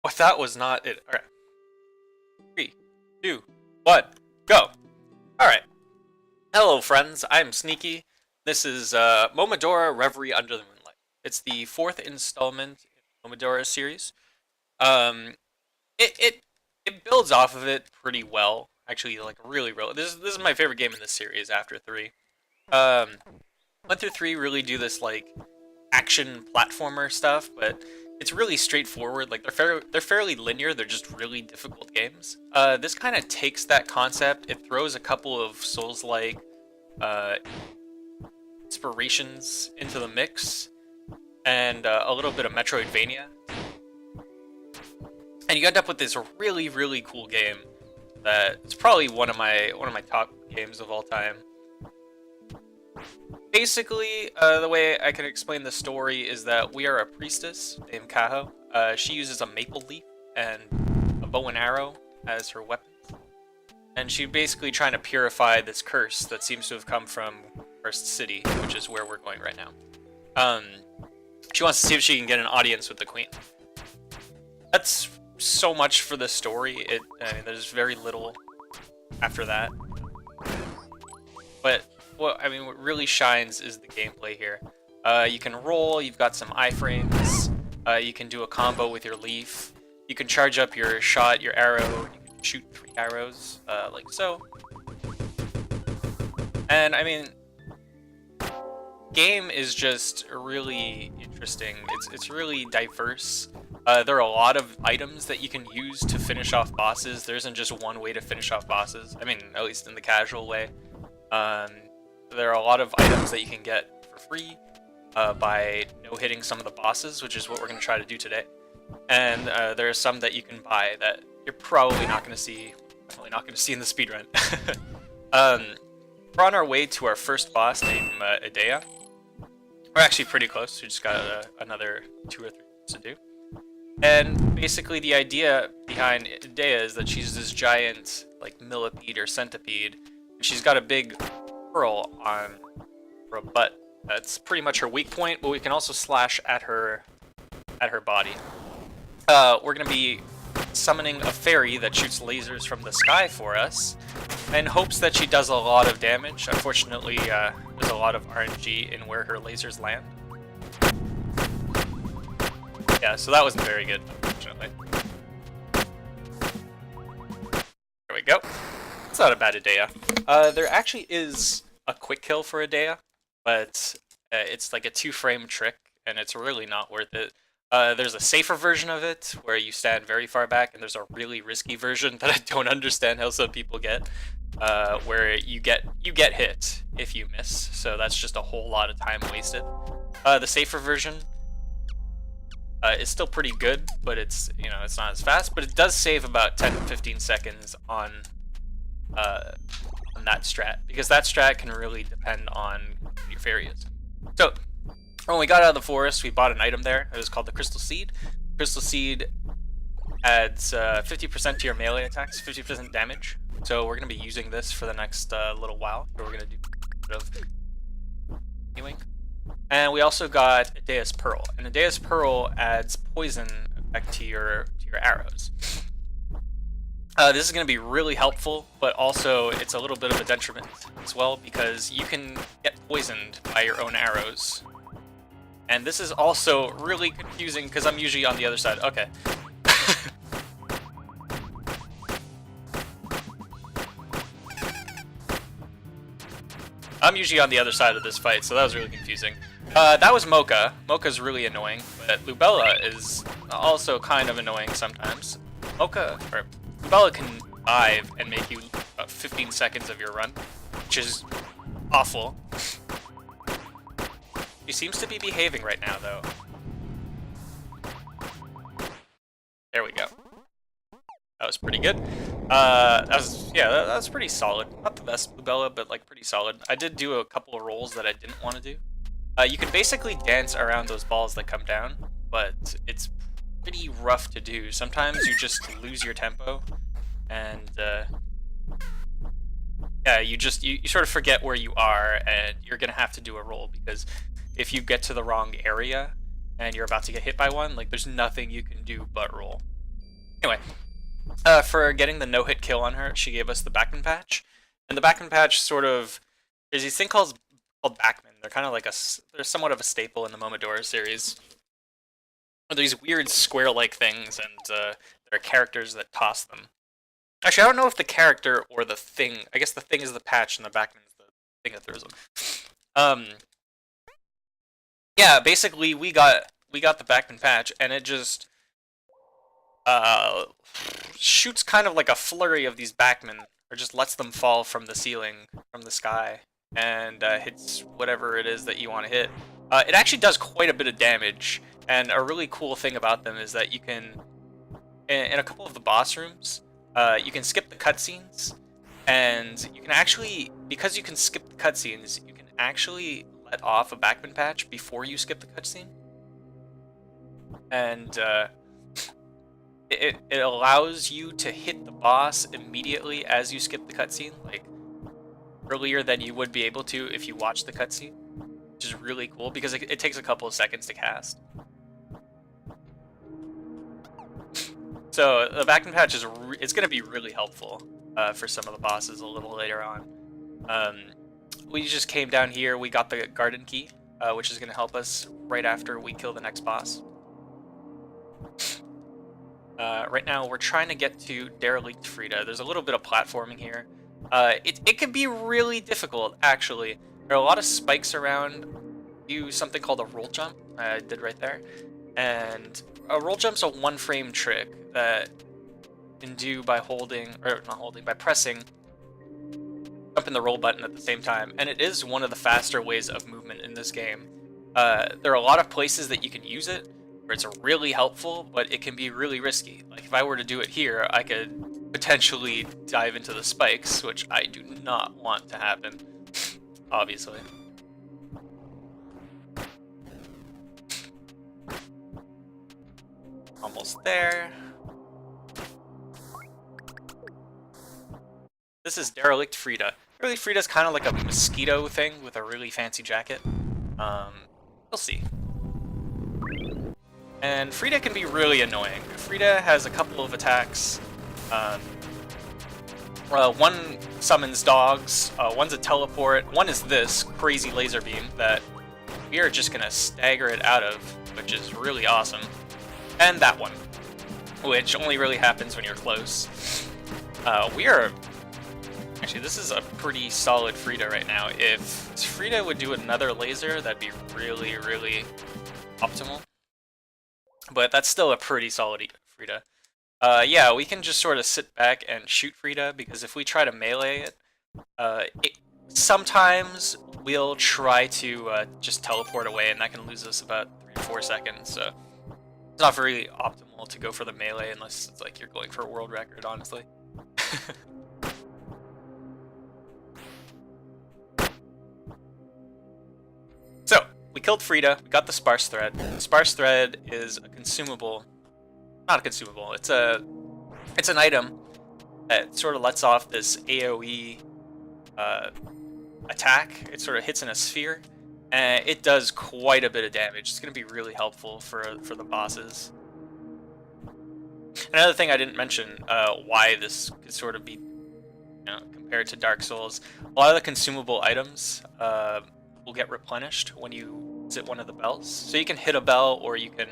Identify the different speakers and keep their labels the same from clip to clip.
Speaker 1: What, that was not it. Alright. 3, 2, 1, go! Alright. Hello, friends. I'm Sneaky. This is Momodora Reverie Under the Moonlight. It's the 4th installment in Momodora series. Um, it builds off of it pretty well. Actually, like, really. This is my favorite game in this series after 3. 1 through 3 really do this, like, action platformer stuff, but it's really straightforward. Like, they're fairly linear. They're just really difficult games. This kind of takes that concept. It throws a couple of Souls-like inspirations into the mix, and a little bit of Metroidvania, and you end up with this really cool game that it's probably one of my top games of all time. Basically, the way I can explain the story is that we are a priestess named Kaho. She uses a maple leaf and a bow and arrow as her weapons. And she's basically trying to purify this curse that seems to have come from Karst City, which is where we're going right now. She wants to see if she can get an audience with the queen. That's so much for the story. I mean, there's very little after that. But what really shines is the gameplay here. You can roll, you've got some iframes, you can do a combo with your leaf, you can charge up your shot, your arrow, you can shoot 3 arrows, like so. And I mean, game is just really interesting. It's really diverse. There are a lot of items that you can use to finish off bosses. There isn't just one way to finish off bosses. I mean, at least in the casual way. There are a lot of items that you can get for free by no-hitting some of the bosses, which is what we're going to try to do today. And there are some that you can buy that you're probably not going to see, definitely not going to see in the speedrun. We're on our way to our first boss named Edea. We're actually pretty close. We just got another 2 or 3 to do. And basically the idea behind Edea is that she's this giant, like, millipede or centipede. And she's got a big pearl on her butt. That's pretty much her weak point, but we can also slash at her body. We're going to be summoning a fairy that shoots lasers from the sky for us, in hopes that she does a lot of damage. Unfortunately, there's a lot of RNG in where her lasers land. Yeah, so that wasn't very good, unfortunately. There we go. It's not a bad Edea. There actually is a quick kill for Edea, but it's like a 2-frame trick, and it's really not worth it. There's a safer version of it, where you stand very far back, and there's a really risky version that I don't understand how some people get, where you get hit if you miss, so that's just a whole lot of time wasted. The safer version is still pretty good, but it's not as fast, but it does save about 10-15 seconds on that strat, because that strat can really depend on your fairy is. So when we got out of the forest, we bought an item there. It was called the Crystal Seed. Crystal Seed adds 50% to your melee attacks, 50% damage. So we're going to be using this for the next little while. We're going to do a bit of healing. And we also got Edea's Pearl. And Edea's Pearl adds poison effect to your arrows. This is going to be really helpful, but also it's a little bit of a detriment as well, because you can get poisoned by your own arrows. And this is also really confusing, because I'm usually on the other side. Okay. I'm usually on the other side of this fight, so that was really confusing. That was Mocha. Mocha's really annoying, but Lubella is also kind of annoying sometimes. Lubella can dive and make you about 15 seconds of your run, which is awful. She seems to be behaving right now, though. There we go. That was pretty good. That was pretty solid. Not the best Lubella, but like pretty solid. I did do a couple of rolls that I didn't want to do. You can basically dance around those balls that come down, but it's pretty rough to do. Sometimes you just lose your tempo, and yeah, you sort of forget where you are, and you're gonna have to do a roll, because if you get to the wrong area and you're about to get hit by one, like, there's nothing you can do but roll. for getting the no-hit kill on her, she gave us the Backman patch. And the Backman patch sort of... There's these things called Backman. They're kind of like they're somewhat of a staple in the Momodora series. These weird square-like things, and there are characters that toss them. Actually, I don't know if the character or the thing... I guess the thing is the patch, and the Backman is the thing that throws them. Yeah, basically, we got the Backman patch, and it just... shoots kind of like a flurry of these backmen, or just lets them fall from the ceiling, from the sky, and hits whatever it is that you want to hit. It actually does quite a bit of damage, and a really cool thing about them is that you can, in a couple of the boss rooms, you can skip the cutscenes, and you can actually, because you can skip the cutscenes, you can actually let off a backman patch before you skip the cutscene. And it allows you to hit the boss immediately as you skip the cutscene, like earlier than you would be able to if you watch the cutscene, which is really cool because it takes a couple of seconds to cast. So the backman patch is it's going to be really helpful for some of the bosses a little later on. We just came down here, we got the garden key, which is going to help us right after we kill the next boss. Right now, we're trying to get to Derelict Frida. There's a little bit of platforming here. It can be really difficult, actually. There are a lot of spikes around. Do something called a roll jump. I did right there. And a roll jump's a one-frame trick that you can do by by pressing jump and the roll button at the same time. And it is one of the faster ways of movement in this game. There are a lot of places that you can use it, where it's really helpful, but it can be really risky. Like if I were to do it here, I could potentially dive into the spikes, which I do not want to happen, obviously. Almost there. This is Derelict Frida. Derelict Frida's kind of like a mosquito thing with a really fancy jacket. We'll see. And Frida can be really annoying. Frida has a couple of attacks. One summons dogs, one's a teleport, one is this crazy laser beam that we are just gonna stagger it out of, which is really awesome. And that one, which only really happens when you're close. Actually, this is a pretty solid Frida right now. If Frida would do another laser, that'd be really, really optimal. But that's still a pretty solid Frida. Yeah, we can just sort of sit back and shoot Frida, because if we try to melee it, sometimes we'll try to just teleport away, and that can lose us about 3 to 4 seconds, so it's not very optimal to go for the melee unless it's like you're going for a world record, honestly. So, we killed Frida, we got the Sparse Thread. The Sparse Thread is a consumable, not a consumable, it's an item that sort of lets off this AoE attack. It sort of hits in a sphere, and it does quite a bit of damage. It's going to be really helpful for the bosses. Another thing I didn't mention, why this could sort of be, compared to Dark Souls, a lot of the consumable items will get replenished when you visit one of the bells. So you can hit a bell, or you can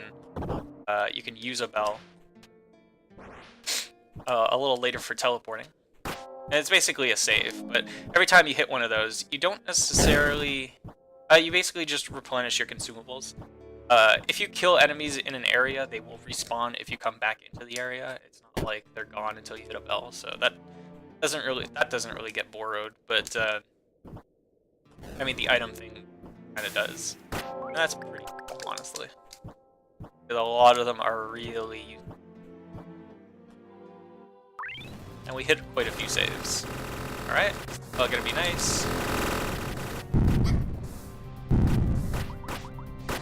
Speaker 1: use a bell a little later for teleporting. And it's basically a save, but every time you hit one of those, you don't necessarily... you basically just replenish your consumables. If you kill enemies in an area, they will respawn if you come back into the area. It's not like they're gone until you hit a bell, so that doesn't really get borrowed, but I mean, the item thing kind of does. And that's pretty cool, honestly. Because a lot of them are really useful. And we hit quite a few saves. Alright, all gonna be nice.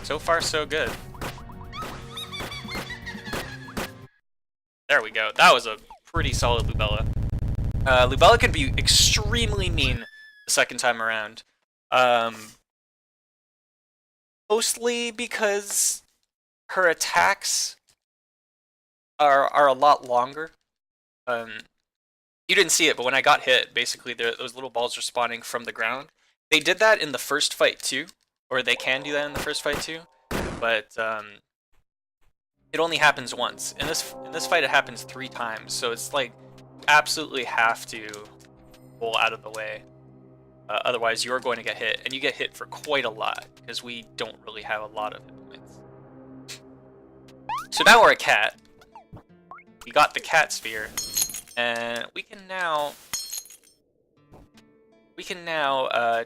Speaker 1: So far, so good. There we go. That was a pretty solid Lubella. Lubella can be extremely mean the second time around. Mostly because her attacks are a lot longer You didn't see it, but when I got hit, basically those little balls are spawning from the ground. They did that in the first fight too, or they can do that in the first fight too, but it only happens once. In this fight, it happens 3 times, so it's like absolutely have to roll out of the way. Otherwise, you're going to get hit, and you get hit for quite a lot because we don't really have a lot of hit points. So now we're a cat. We got the cat sphere. And we can now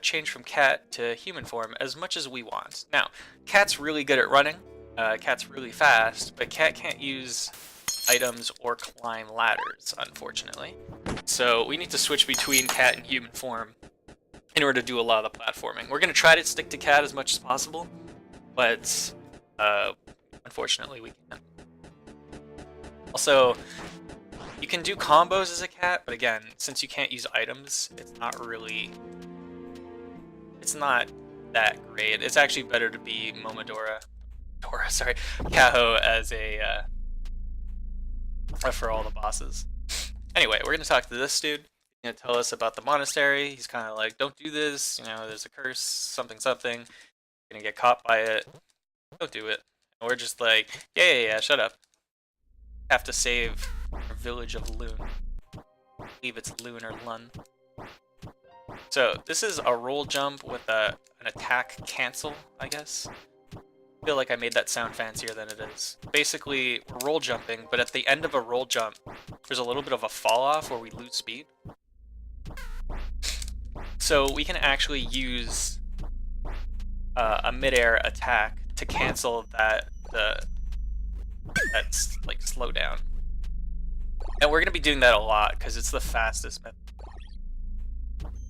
Speaker 1: change from cat to human form as much as we want. Now, cat's really good at running. Cat's really fast, but cat can't use items or climb ladders, unfortunately. So we need to switch between cat and human form in order to do a lot of the platforming. We're going to try to stick to cat as much as possible, but unfortunately we can't. Also, you can do combos as a cat, but again, since you can't use items, it's not that great. It's actually better to be Kaho as a for all the bosses. Anyway, we're gonna talk to this dude. He's gonna tell us about the monastery. He's kind of like, don't do this. You know, there's a curse, something. You're gonna get caught by it. Don't do it. And we're just like, yeah, shut up. Have to save our village of Loon. I believe it's Loon or Lun. So this is a roll jump with an attack cancel, I guess. I feel like I made that sound fancier than it is. Basically, we're roll jumping, but at the end of a roll jump, there's a little bit of a fall off where we lose speed. So we can actually use a midair attack to cancel that's like slowdown. And we're going to be doing that a lot because it's the fastest method.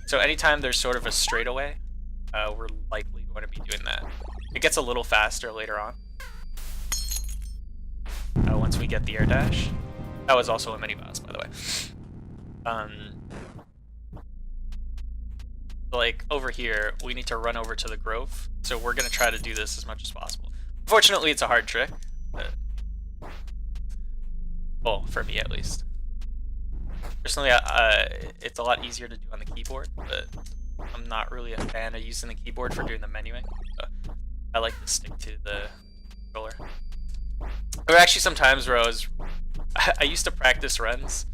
Speaker 1: So anytime there's sort of a straightaway, we're likely going to be doing that. It gets a little faster later on. Once we get the air dash. That was also a mini boss, by the way. Like over here, we need to run over to the grove. So we're going to try to do this as much as possible. Unfortunately, it's a hard trick. Well, for me at least. Personally, it's a lot easier to do on the keyboard, but I'm not really a fan of using the keyboard for doing the menuing. So I like to stick to the controller. There were actually some times where I used to practice runs.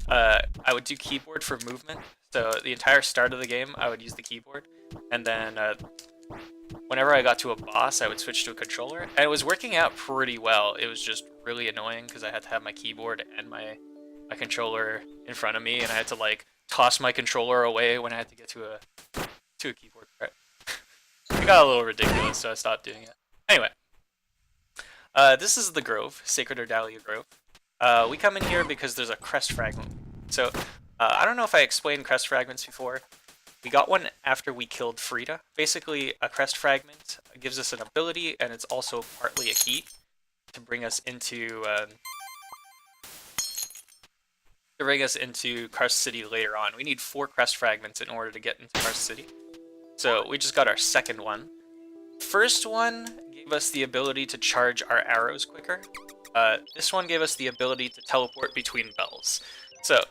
Speaker 1: I would do keyboard for movement, so the entire start of the game I would use the keyboard, and then whenever I got to a boss I would switch to a controller, and it was working out pretty well. It was just really annoying because I had to have my keyboard and my controller in front of me, and I had to like toss my controller away when I had to get to a keyboard part. It got a little ridiculous, so I stopped doing it. Anyway, this is the Grove, Sacred Ordalia Grove. We come in here because there's a crest fragment. So I don't know if I explained crest fragments before. We got one after we killed Frida. Basically, a crest fragment gives us an ability, and it's also partly a key to bring us into Karst City later on. We need 4 crest fragments in order to get into Karst City. So we just got our second one. First one gave us the ability to charge our arrows quicker. This one gave us the ability to teleport between bells. So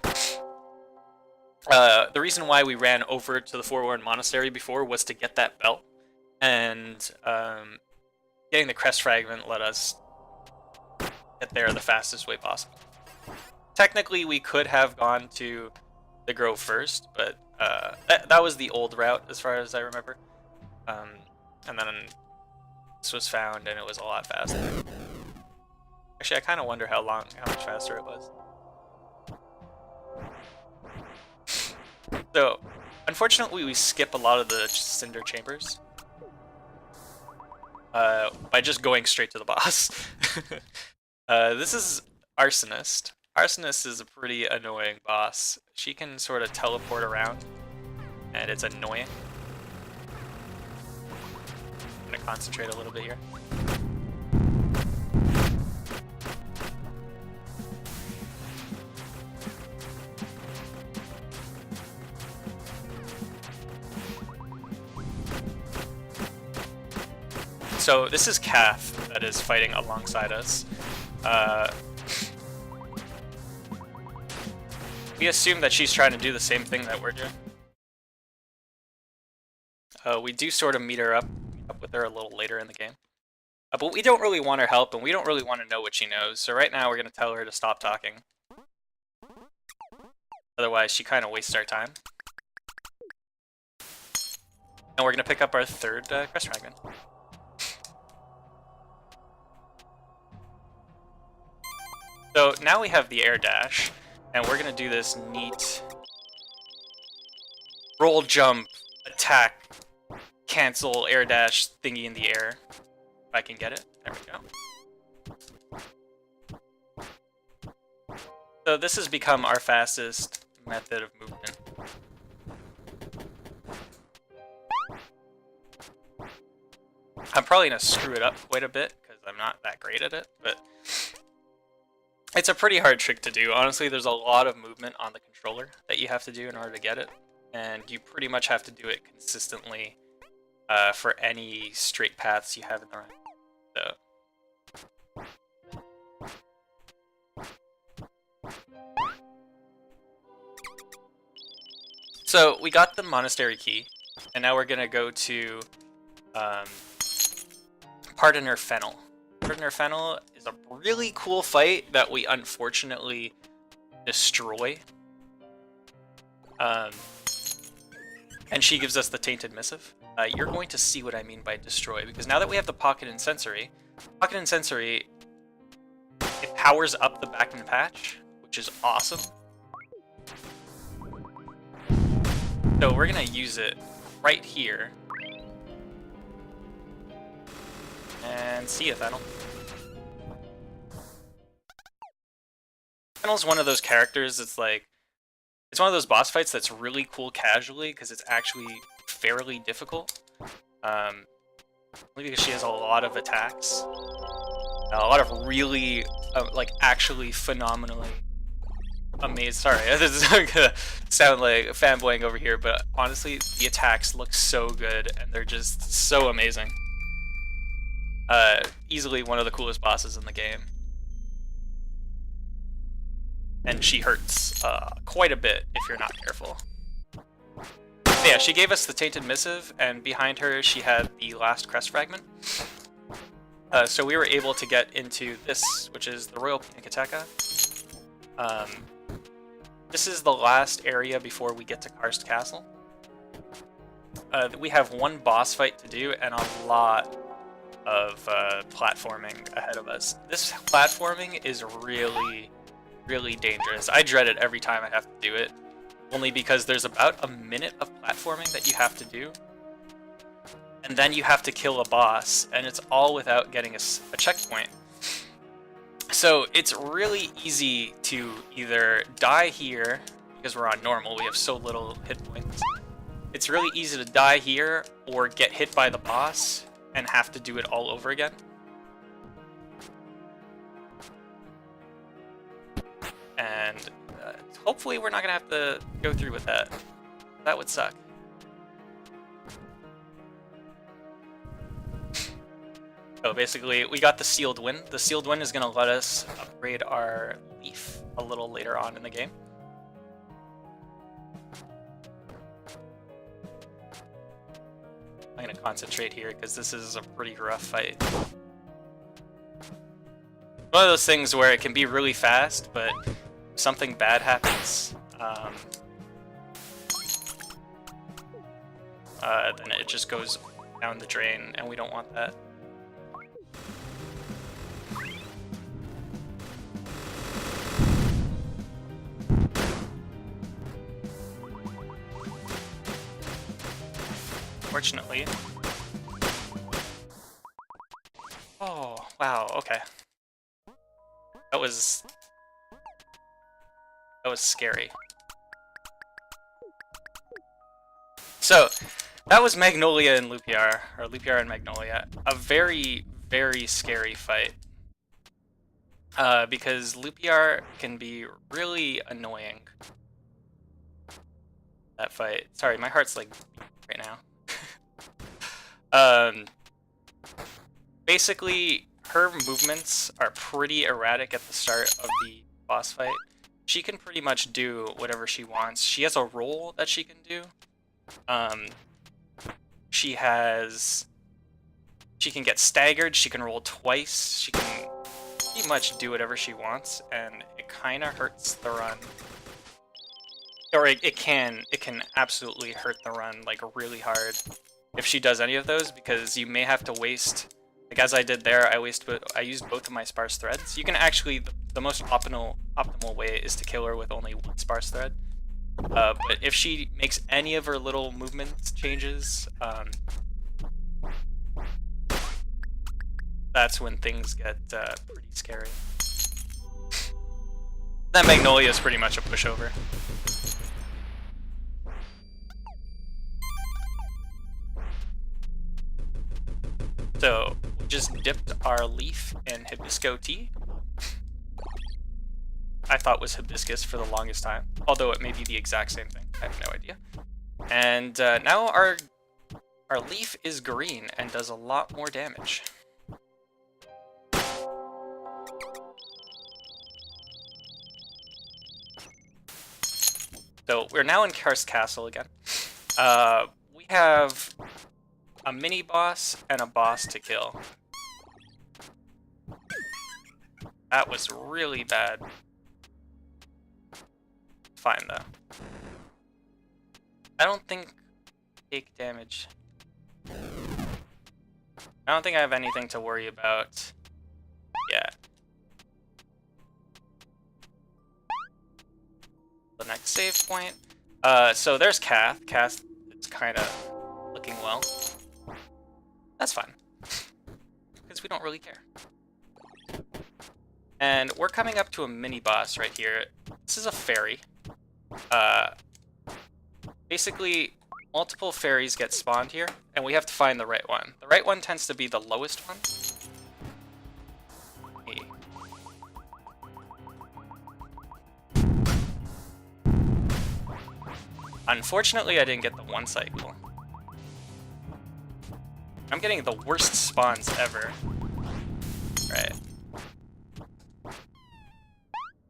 Speaker 1: the reason why we ran over to the Forewarned Monastery before was to get that bell, and getting the crest fragment let us get there the fastest way possible. Technically, we could have gone to the Grove first, but that was the old route as far as I remember. And then this was found, and it was a lot faster. Actually, I kind of wonder how much faster it was. So, unfortunately, we skip a lot of the Cinder Chambers by just going straight to the boss. This is Arsonist. Arsonist is a pretty annoying boss. She can sort of teleport around, and it's annoying. I'm gonna concentrate a little bit here. So this is Calf that is fighting alongside us. We assume that she's trying to do the same thing that we're doing. We do sort of meet up with her a little later in the game. But we don't really want her help, and we don't really want to know what she knows. So right now we're going to tell her to stop talking. Otherwise, she kind of wastes our time. And we're going to pick up our third Karst fragment. So now we have the air dash, and we're going to do this neat roll, jump, attack, cancel, air dash thingy in the air. If I can get it. There we go. So this has become our fastest method of movement. I'm probably going to screw it up quite a bit because I'm not that great at it, but it's a pretty hard trick to do. Honestly, there's a lot of movement on the controller that you have to do in order to get it, and you pretty much have to do it consistently for any straight paths you have in the run. So we got the monastery key, and now we're gonna go to Pardoner Fennel. Pardoner Fennel is a really cool fight that we unfortunately destroy. And she gives us the Tainted Missive. You're going to see what I mean by destroy, because now that we have the Pocket and Sensory, it powers up the back and patch, which is awesome. So we're gonna use it right here. And see ya, Fennel. Fennel's one of those characters that's like, it's one of those boss fights that's really cool casually, because it's actually fairly difficult. Only because she has a lot of attacks. A lot of really, like, actually phenomenally amazing. Sorry, this is gonna sound like fanboying over here, but honestly, the attacks look so good, and they're just so amazing. Easily one of the coolest bosses in the game. And she hurts quite a bit if you're not careful. But yeah, she gave us the Tainted Missive, and behind her she had the last Karst fragment. So we were able to get into this, which is the Royal Pinacoteca. This is the last area before we get to Karst Castle. We have one boss fight to do and a lot of platforming ahead of us. This platforming is really, really dangerous. I dread it every time I have to do it, only because there's about a minute of platforming that you have to do, and then you have to kill a boss, and it's all without getting a checkpoint. So it's really easy to either die here, because we're on normal, we have so little hit points. It's really easy to die here, or get hit by the boss, and have to do it all over again. And hopefully we're not gonna have to go through with that. That would suck. So basically, we got the Sealed Wind. The Sealed Wind is gonna let us upgrade our Leaf a little later on in the game. I'm gonna concentrate here because this is a pretty rough fight. One of those things where it can be really fast, but something bad happens, then it just goes down the drain, and we don't want that. Fortunately. Oh, wow, okay. That was scary. So, that was Magnolia and Lupiar, or Lupiar and Magnolia. A very, very scary fight. Because Lupiar can be really annoying. That fight. Sorry, my heart's like right now. Basically, her movements are pretty erratic at the start of the boss fight. she can pretty much do whatever she wants. She has a role that she can do. She can get staggered, she can roll twice, she can pretty much do whatever she wants, and it kind of hurts the run. Or it can absolutely hurt the run, like, really hard if she does any of those, because you may have to waste, like as I did there, I used both of my sparse threads. You can actually, the most optimal way is to kill her with only one sparse thread. But if she makes any of her little movement changes, that's when things get pretty scary. That Magnolia is pretty much a pushover. So, we just dipped our leaf in Hibisco Tea. I thought was hibiscus for the longest time, although it may be the exact same thing. I have no idea. And now our leaf is green and does a lot more damage. So we're now in Karst Castle again. We have a mini boss and a boss to kill. That was really bad. Fine though. I don't think take damage. I don't think I have anything to worry about yet. The next save point. So there's Kath. Kath is kind of looking well. That's fine. Because we don't really care. And we're coming up to a mini-boss right here. This is a fairy. Basically, multiple fairies get spawned here, and we have to find the right one. The right one tends to be the lowest one. Unfortunately, I didn't get the one cycle. I'm getting the worst spawns ever. Right.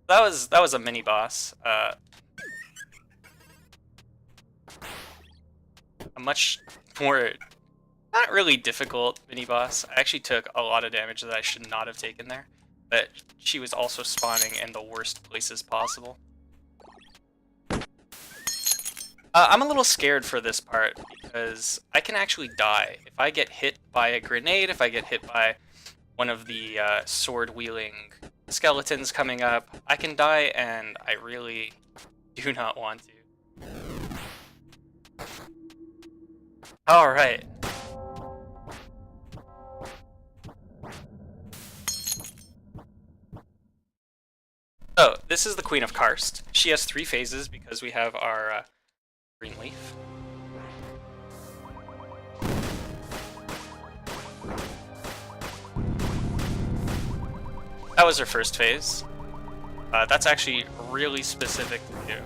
Speaker 1: That was a mini boss. A much more, not really difficult mini boss. I actually took a lot of damage that I should not have taken there, but she was also spawning in the worst places possible. I'm a little scared for this part because I can actually die. If I get hit by a grenade, if I get hit by one of the sword-wielding skeletons coming up, I can die, and I really do not want to. Alright. So, this is the Queen of Karst. She has 3 phases because we have our green leaf. That was her first phase. That's actually really specific to do.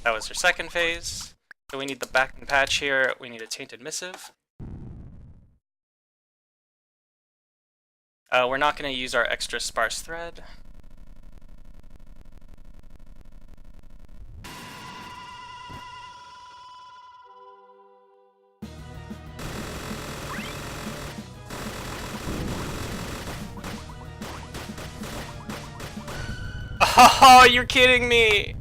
Speaker 1: That was her second phase. So we need the back and patch here. We need a tainted missive. We're not going to use our extra sparse thread. Oh, you're kidding me!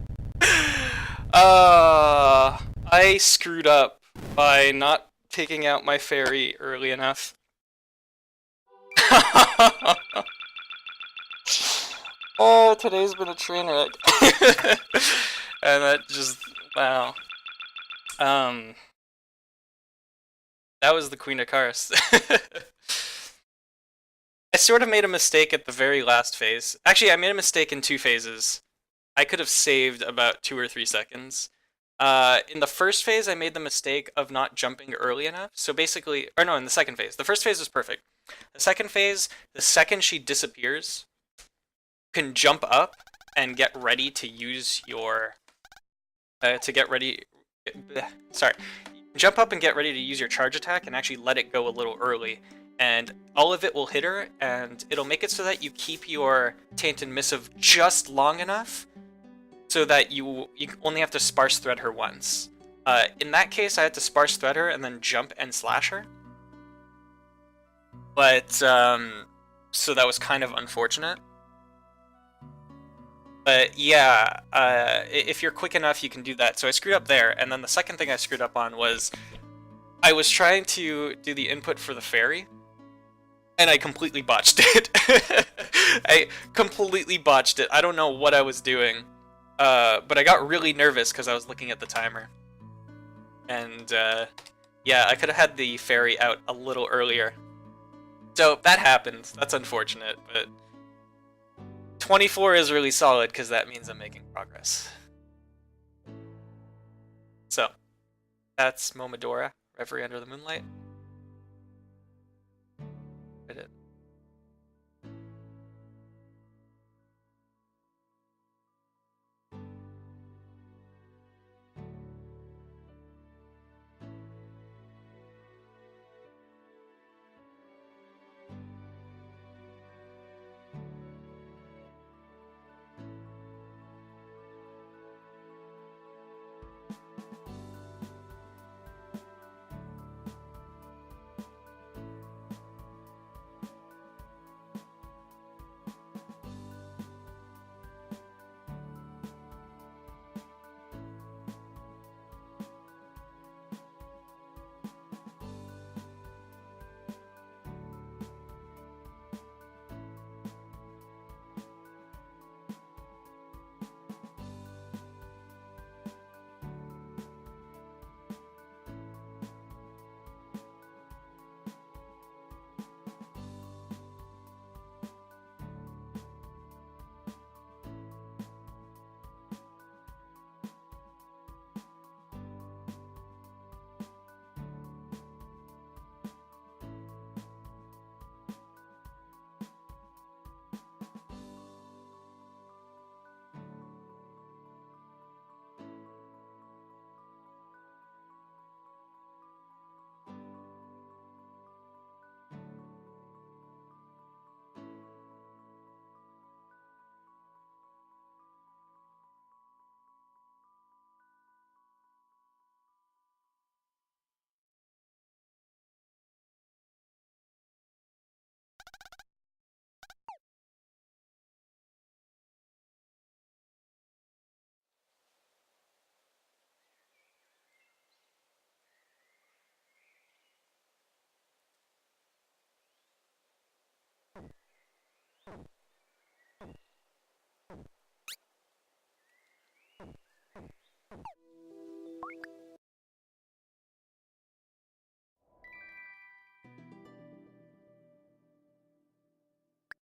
Speaker 1: I screwed up by not taking out my fairy early enough. Oh, today's been a train wreck. And that just, wow. That was the Queen of Karst. I sort of made a mistake at the very last phase. Actually, I made a mistake in 2 phases. I could have saved about 2 or 3 seconds. In the first phase, I made the mistake of not jumping early enough. So basically, or no, in the second phase. The first phase was perfect. The second phase, the second she disappears, you can jump up and get ready to use your, jump up and get ready to use your charge attack and actually let it go a little early. and all of it will hit her, and it'll make it so that you keep your Tainted Missive just long enough so that you only have to sparse thread her once. In that case, I had to sparse thread her and then jump and slash her. But, so that was kind of unfortunate. But yeah, if you're quick enough, you can do that. So I screwed up there, and then the second thing I screwed up on was I was trying to do the input for the fairy, and I completely botched it. I completely botched it. I don't know what I was doing, but I got really nervous because I was looking at the timer. And yeah, I could have had the fairy out a little earlier. So that happened. That's unfortunate, but 24 is really solid because that means I'm making progress. So that's Momodora, Reverie Under the Moonlight. Did it.